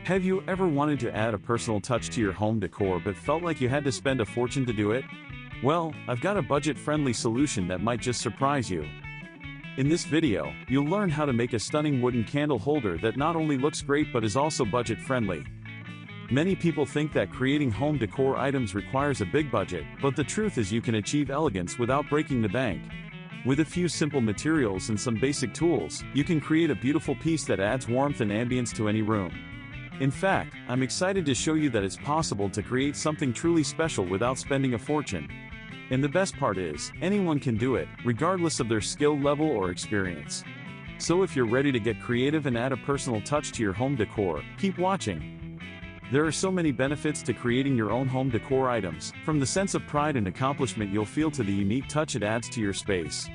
Have you ever wanted to add a personal touch to your home decor but felt like you had to spend a fortune to do it? Well, I've got a budget-friendly solution that might just surprise you. In this video, you'll learn how to make a stunning wooden candle holder that not only looks great but is also budget-friendly. Many people think that creating home decor items requires a big budget, but the truth is you can achieve elegance without breaking the bank. With a few simple materials and some basic tools, you can create a beautiful piece that adds warmth and ambience to any room. In fact, I'm excited to show you that it's possible to create something truly special without spending a fortune. And the best part is, anyone can do it, regardless of their skill level or experience. So if you're ready to get creative and add a personal touch to your home decor, keep watching. There are so many benefits to creating your own home decor items, from the sense of pride and accomplishment you'll feel to the unique touch it adds to your space.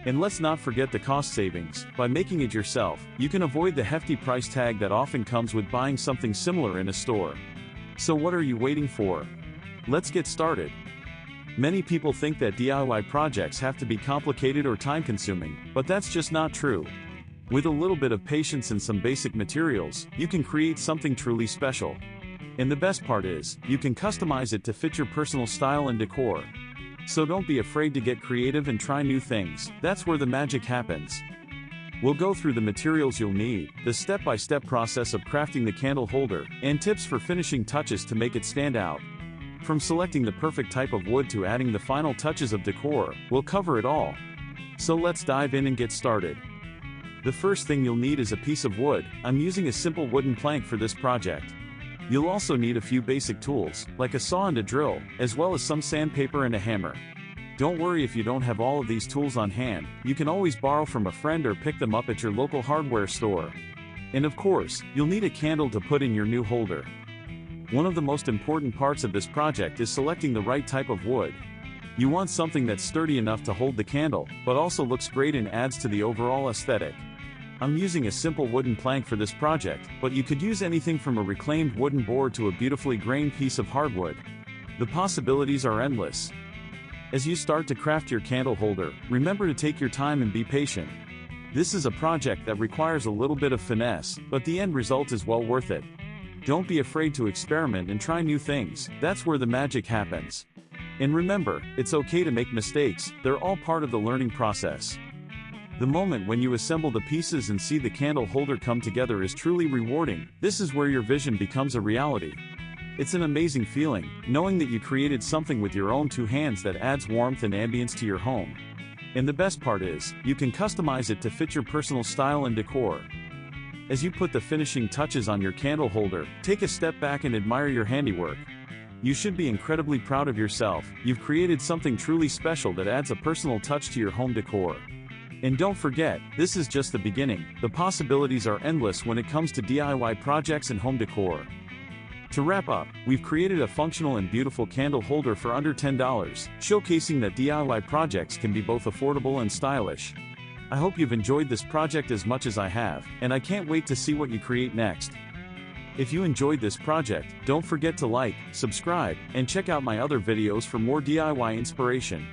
And let's not forget the cost savings. By making it yourself, you can avoid the hefty price tag that often comes with buying something similar in a store. So what are you waiting for? Let's get started. Many people think that DIY projects have to be complicated or time-consuming, but that's just not true. With a little bit of patience and some basic materials, you can create something truly special. And the best part is, you can customize it to fit your personal style and decor. So don't be afraid to get creative and try new things. That's where the magic happens. We'll go through the materials you'll need, the step-by-step process of crafting the candle holder, and tips for finishing touches to make it stand out. From selecting the perfect type of wood to adding the final touches of decor, we'll cover it all. So let's dive in and get started. The first thing you'll need is a piece of wood. I'm using a simple wooden plank for this project. You'll also need a few basic tools, like a saw and a drill, as well as some sandpaper and a hammer. Don't worry if you don't have all of these tools on hand, you can always borrow from a friend or pick them up at your local hardware store. And of course, you'll need a candle to put in your new holder. One of the most important parts of this project is selecting the right type of wood. You want something that's sturdy enough to hold the candle, but also looks great and adds to the overall aesthetic. I'm using a simple wooden plank for this project, but you could use anything from a reclaimed wooden board to a beautifully grained piece of hardwood. The possibilities are endless. As you start to craft your candle holder, remember to take your time and be patient. This is a project that requires a little bit of finesse, but the end result is well worth it. Don't be afraid to experiment and try new things, that's where the magic happens. And remember, it's okay to make mistakes, they're all part of the learning process. The moment when you assemble the pieces and see the candle holder come together is truly rewarding. This is where your vision becomes a reality. It's an amazing feeling, knowing that you created something with your own two hands that adds warmth and ambience to your home. And the best part is, you can customize it to fit your personal style and decor. As you put the finishing touches on your candle holder, take a step back and admire your handiwork. You should be incredibly proud of yourself. You've created something truly special that adds a personal touch to your home decor. And don't forget, this is just the beginning. The possibilities are endless when it comes to DIY projects and home decor. To wrap up, we've created a functional and beautiful candle holder for under $10, showcasing that DIY projects can be both affordable and stylish. I hope you've enjoyed this project as much as I have, and I can't wait to see what you create next. If you enjoyed this project, don't forget to like, subscribe, and check out my other videos for more DIY inspiration.